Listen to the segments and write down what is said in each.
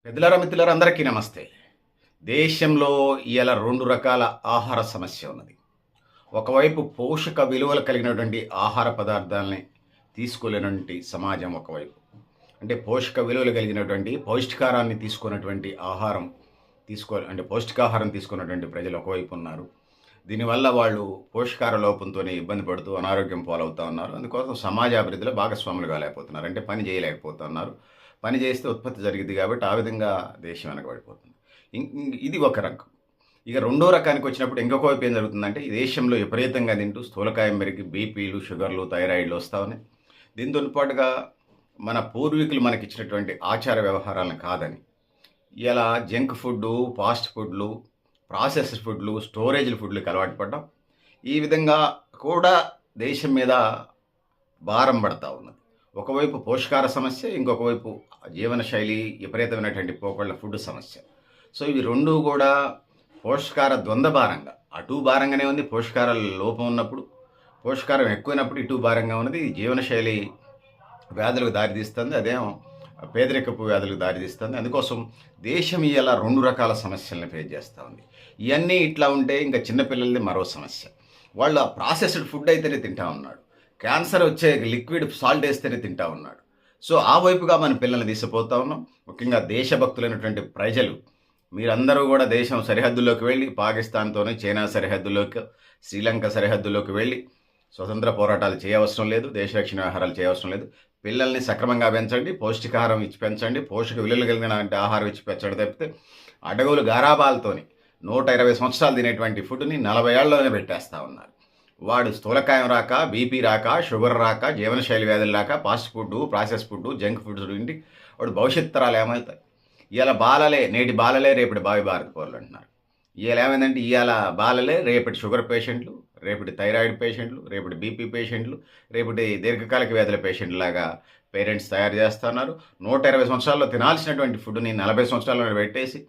పెద్దలారా మిత్రులారా అందరికీ నమస్తే. దేశంలో ఇయాల 2 రకాల ఆహార సమస్య ఉన్నది. ఒకవైపు పోషక విలువలు కలిగినటువంటి ఆహార పదార్థాలని తీసుకోలేనటువంటి సమాజం ఒకవైపు. అంటే పోషక విలువలు కలిగినటువంటి పౌష్టికాహారాన్ని తీసుకున్నటువంటి ఆహారం అంటే పౌష్టికాహారం తీసుకున్నటువంటి ప్రజలు ఒకవైపు ఉన్నారు. దీనివల్ల వాళ్ళు పోషకాహార లోపంతోనే ఇబ్బంది పడుతూ అనారోగ్యం పాలవుతా ఉన్నారు. అందుకోసం సమాజ అభివృద్ధిలో భాగస్వాములు కాలేకపోతున్నారు. అంటే పని చేయలేకపోతున్నారు. పని చేస్తే ఉత్పత్తి జరిగిద్ది కాబట్టి ఆ విధంగా దేశం వెనకబడిపోతుంది. ఇది ఒక రకం. ఇక రెండో రకానికి వచ్చినప్పుడు ఇంకొక వైపు ఏం జరుగుతుందంటే, ఈ దేశంలో విపరీతంగా తింటూ స్థూలకాయం పెరిగి బీపీలు, షుగర్లు, థైరాయిడ్లు వస్తా ఉన్నాయి. దీంతో పాటుగా మన పూర్వీకులు మనకిచ్చినటువంటి ఆచార వ్యవహారాలను కాదని ఇలా జంక్ ఫుడ్డు, ఫాస్ట్ ఫుడ్లు, ప్రాసెస్డ్ ఫుడ్లు, స్టోరేజ్డ్ ఫుడ్లకి అలవాటు పడ్డాం. ఈ విధంగా కూడా దేశం మీద భారం పడతా ఉన్నది. ఒకవైపు పోషకాహార సమస్య, ఇంకొక వైపు జీవనశైలి విపరీతమైనటువంటి పోకళ్ళ ఫుడ్ సమస్య. సో ఇవి 2 కూడా పోషకాహార ద్వంద్వ భారంగా, అటు భారంగానే ఉంది. పోషకాహార లోపం ఉన్నప్పుడు, పోషకాహారం ఎక్కువైనప్పుడు ఇటు భారంగా ఉన్నది. జీవనశైలి వ్యాధులకు దారితీస్తుంది, అదేమో పేదరికపు వ్యాధులకు దారితీస్తుంది. అందుకోసం దేశం ఇలా 2 రకాల సమస్యలను ఫేస్ చేస్తూ ఉంది. ఇవన్నీ ఇట్లా ఉంటే ఇంకా చిన్నపిల్లలది మరో సమస్య. వాళ్ళు ఆ ప్రాసెస్డ్ ఫుడ్ అయితేనే తింటా ఉన్నాడు. క్యాన్సర్ వచ్చే లిక్విడ్ సాల్ట్ వేస్తేనే తింటా ఉన్నాడు. సో ఆ వైపుగా మన పిల్లల్ని తీసుకుపోతా ఉన్నాం. ముఖ్యంగా దేశభక్తులైనటువంటి ప్రజలు మీరందరూ కూడా దేశం సరిహద్దుల్లోకి వెళ్ళి, పాకిస్తాన్తోనే చైనా సరిహద్దుల్లోకి, శ్రీలంక సరిహద్దుల్లోకి వెళ్ళి స్వతంత్ర పోరాటాలు చేయవసరం లేదు, దేశ రక్షణ వ్యవహారాలు చేయవసరం లేదు. పిల్లల్ని సక్రమంగా పెంచండి, పౌష్టికాహారం ఇచ్చి పెంచండి, పోషక విలువలు కలిగిన ఆహారం ఇచ్చి పెంచడం తప్పితే అడవులు గారాబాలతోని 120 సంవత్సరాలు తినేటువంటి ఫుడ్ని 40 ఏళ్లలోనే పెట్టేస్తూ ఉన్నారు. వాడు స్థూలకాయం రాక, బీపీ రాక, షుగర్ రాక, జీవనశైలి వ్యాధులు రాక, fast food, process food, junk foods తిండి వాడు భవిష్యత్ తరాలు ఏమవుతాయి? ఇవాళ బాలలే, నేటి బాలలే రేపటి భావి భారత పౌరులు అంటున్నారు. ఇవాళ ఏమైందంటే ఇవాళ బాలలే రేపటి షుగర్ పేషెంట్లు, రేపటి థైరాయిడ్ పేషెంట్లు, రేపటి బీపీ పేషెంట్లు, రేపటి దీర్ఘకాలిక వ్యాధుల పేషెంట్లు లాగా పేరెంట్స్ తయారు చేస్తున్నారు. 120 సంవత్సరాల్లో తినాల్సినటువంటి ఫుడ్ని 40 సంవత్సరాల్లో పెట్టేసి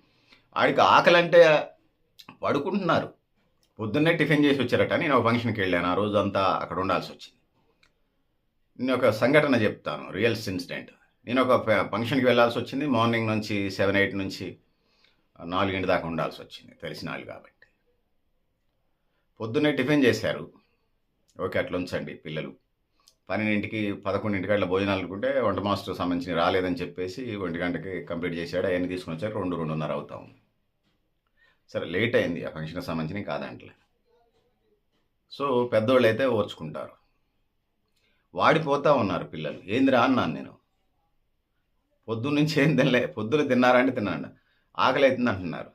ఆడికి ఆకలంటే పడుకుంటున్నారు. పొద్దున్నే టిఫిన్ చేసి వచ్చారట. నేను ఒక ఫంక్షన్కి వెళ్ళాను. ఆ రోజు అంతా అక్కడ ఉండాల్సి వచ్చింది. నేను ఒక సంఘటన చెప్తాను, రియల్స్ ఇన్సిడెంట్. నేను ఒక ఫంక్షన్కి వెళ్ళాల్సి వచ్చింది. మార్నింగ్ నుంచి 7, 8 నుంచి 4 దాకా ఉండాల్సి వచ్చింది, తెలిసిన వాళ్ళు కాబట్టి. పొద్దున్నే టిఫిన్ చేశారు. ఓకే, అట్లా ఉంచండి. పిల్లలు 12కి 11కి అట్లా భోజనాలు అనుకుంటే వంట మాస్టర్ సంబంధించి రాలేదని చెప్పేసి 1 గంటకి కంప్లీట్ చేశాడు. అవన్నీ తీసుకుని వచ్చారు. 2, 2:30 అవుతా ఉంది. సరే, లేట్ అయింది. ఆ ఫంక్షన్కి సంబంధించినవి కాదంటలే. సో పెద్దోళ్ళు అయితే ఓర్చుకుంటారు. వాడిపోతూ ఉన్నారు పిల్లలు. ఏందిరా అన్నాను నేను. పొద్దున్న నుంచి ఏం తినలే. పొద్దున తిన్నారా అంటే తిన్నాను. ఆకలి అవుతుంది అంటున్నారు.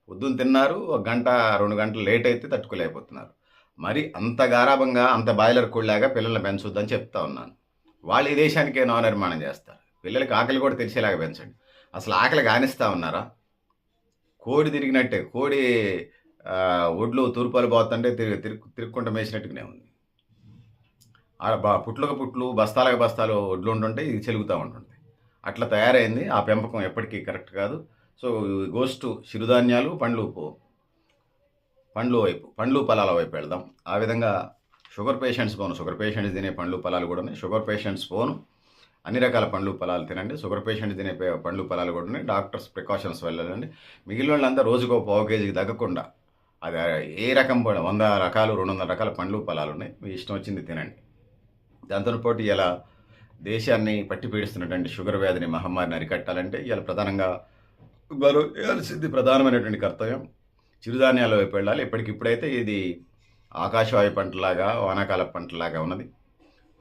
పొద్దున్న తిన్నారు, 1 గంట 2 గంటలు లేట్ అయితే తట్టుకోలేకపోతున్నారు. మరి అంత గారాభంగా, అంత బాయిలర్ కోళ్ళలాగా పిల్లల్ని పెంచొద్దని చెప్తా ఉన్నాను. వాళ్ళు ఈ దేశానికే నవనిర్మాణం చేస్తారు. పిల్లలకి ఆకలి కూడా తెలిసేలాగా పెంచండి. అసలు ఆకలి కానిస్తూ ఉన్నారా? కోడి తిరిగినట్టే, కోడి ఒడ్లు తూర్పాలు పోతుంటే తిరుక్కుంటూ మేసినట్టుగానే ఉంది. ఆడ పుట్లకు పుట్లు, బస్తాలకు బస్తాలు ఒడ్లు ఉంటుంటే ఇది చెలుగుతూ ఉంటుంది. అట్లా తయారైంది. ఆ పెంపకం ఎప్పటికీ కరెక్ట్ కాదు. సో గోస్టు చిరుధాన్యాలు, పండ్లు వైపు, పండ్లు ఫలాల వైపు వెళ్దాం. ఆ విధంగా షుగర్ పేషెంట్స్ తినే పండ్లు ఫలాలు కూడా ఉన్నాయి. షుగర్ పేషెంట్స్ అన్ని రకాల పండ్లు ఫలాలు తినండి. షుగర్ పేషెంట్స్ తినే పండ్లు ఫలాలు కూడా ఉన్నాయి. డాక్టర్స్ ప్రికాషన్స్ వెళ్ళాలండి. మిగిలిన వాళ్ళంతా రోజుకో 1/2 కేజీకి తగ్గకుండా, అది ఏ రకం 100 రకాలు 200 రకాల పండ్లు ఫలాలు ఉన్నాయి. మీ ఇష్టం వచ్చింది తినండి. దాంతోపాటు ఇలా దేశాన్ని పట్టి పీడిస్తున్నటువంటి షుగర్ వ్యాధిని, మహమ్మారిని అరికట్టాలంటే ఇలా ప్రధానంగా మనం చేయాల్సింది ప్రధానమైనటువంటి కర్తవ్యం చిరుధాన్యాల వైపు వెళ్ళాలి. ఇప్పటికిప్పుడైతే ఇది ఆకాశవాయు పంటలాగా, వానాకాల పంటలాగా ఉన్నది.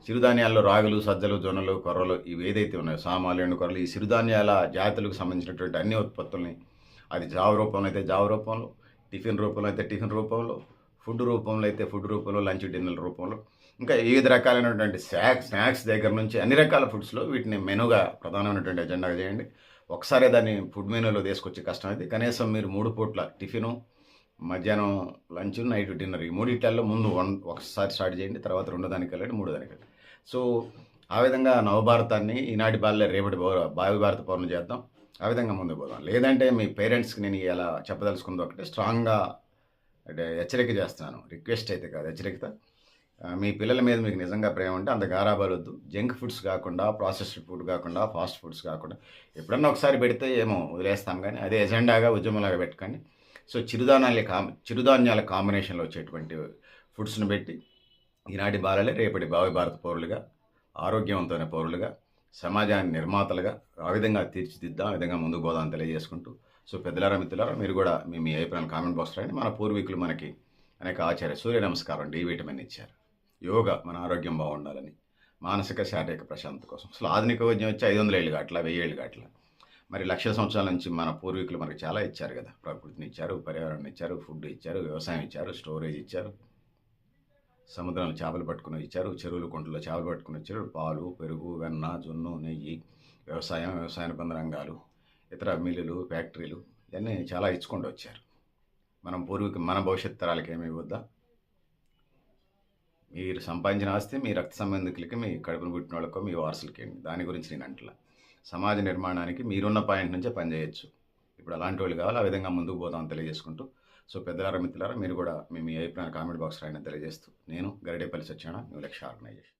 చిరుధాన్యాల్లో రాగులు, సజ్జలు, జొన్నలు, కొర్రలు ఇవి ఏదైతే ఉన్నాయో, సామాలు, ఎండు కొర్రలు, ఈ సిరుధాన్యాల జాతులకు సంబంధించినటువంటి అన్ని ఉత్పత్తుల్ని, అది జావ రూపంలో అయితే జావ రూపంలో, టిఫిన్ రూపంలో అయితే టిఫిన్ రూపంలో, ఫుడ్ రూపంలో అయితే ఫుడ్ రూపంలో, లంచ్ డిన్నర్ రూపంలో, ఇంకా వివిధ రకాలైనటువంటి స్నాక్స్ దగ్గర నుంచి అన్ని రకాల ఫుడ్స్లో వీటిని మెనూగా ప్రధానమైనటువంటి ఎజెండాగా చేయండి. ఒకసారి దాన్ని ఫుడ్ మెనూలో తీసుకొచ్చే కష్టం అయితే కనీసం మీరు 3 పూట్ల టిఫిను, మధ్యాహ్నం లంచ్, నైట్ డిన్నర్, ఈ 3 ముందు ఒకసారి స్టార్ట్ చేయండి. తర్వాత 2 దానికి వెళ్ళండి, 3 దానికి వెళ్ళండి. సో ఆ విధంగా నవభారతాన్ని ఈనాటి బాలలే రేపటి భావి భారత పౌరులు చేద్దాం. ఆ విధంగా ముందుకు పోదాం. లేదంటే మీ పేరెంట్స్కి నేను ఇలా చెప్పదలుచుకుంది ఒకటే, స్ట్రాంగ్గా అంటే హెచ్చరిక చేస్తున్నాను, రిక్వెస్ట్ అయితే కాదు, హెచ్చరికత. మీ పిల్లల మీద మీకు నిజంగా ప్రేమ ఉంటే అంత గారాబాలొద్దు. జంక్ ఫుడ్స్ కాకుండా, ప్రాసెస్డ్ ఫుడ్ కాకుండా, ఫాస్ట్ ఫుడ్స్ కాకుండా ఎప్పుడన్నా ఒకసారి పెడితే ఏమో వదిలేస్తాం గానీ, అదే ఎజెండాగా ఉద్యమంలాగా పెట్టకండి. సో, చిరుధాన్యాల కాంబినేషన్‌లో వచ్చేటువంటి ఫుడ్స్‌ని పెట్టి ఈనాటి బాలలే రేపటి భావి భారత పౌరులుగా, ఆరోగ్యవంతమైన పౌరులుగా, సమాజాన్ని నిర్మాతలుగా ఆ విధంగా తీర్చిదిద్దాం. ఆ విధంగా ముందుకు పోదామని తెలియజేసుకుంటూ, సో, పెద్దలారా, మిత్రులారా మీరు కూడా మీ అభిప్రాయాలను కామెంట్ బాక్స్‌లో రాయండి. మన పూర్వీకులు మనకి అనేక సూర్య నమస్కారం, డి విటమిన్ ఇచ్చారు. యోగా మన ఆరోగ్యం బాగుండాలని, మానసిక, శారీరక ప్రశాంతత కోసం. అసలు ఆధునిక వైద్యం వచ్చి 500 ఏళ్ళు కాట్ల, 1000 ఏళ్ళు కాట్ల. మరి లక్షల సంవత్సరాల నుంచి మన పూర్వీకులు మనకు చాలా ఇచ్చారు కదా! ప్రకృతిని ఇచ్చారు, పర్యావరణాన్ని ఇచ్చారు, ఫుడ్ ఇచ్చారు, వ్యవసాయం ఇచ్చారు, స్టోరేజ్ ఇచ్చారు. సముద్రంలో చేపలు పట్టుకుని ఇచ్చారు, చెరువులు, కుంటల్లో చేపలు పట్టుకుని ఇచ్చారు. పాలు, పెరుగు, వెన్న, జున్ను, నెయ్యి, వ్యవసాయం, వ్యవసాయానుబంధ రంగాలు, ఇతర మిల్లులు, ఫ్యాక్టరీలు ఇవన్నీ చాలా ఇచ్చుకుంటూ వచ్చారు. మన భవిష్యత్ తరాలకి ఏమి ఇవ్వద్దా? మీరు సంపాదించిన ఆస్తి మీ రక్త సంబంధికులకి, మీ కడుపున పుట్టిన వాళ్ళకో, మీ వారసులకేండి. దాని గురించి నేను అంటలా. సమాజ నిర్మాణానికి మీరున్న పాయింట్ నుంచే పనిచేయొచ్చు. ఇప్పుడు అలాంటి వాళ్ళు కావాలి. ఆ విధంగా ముందుకు పోదామని తెలియజేసుకుంటూ, సో, పెద్దలారా, మిత్రులారా మీరు కూడా మీ అభిప్రాయాన్ని కామెంట్ బాక్స్ రాయని తెలియజేస్తూ, నేను గరిడేపల్లి సత్యనారాయణ, న్యూ లక్ష్య ఆర్గనైజేషన్.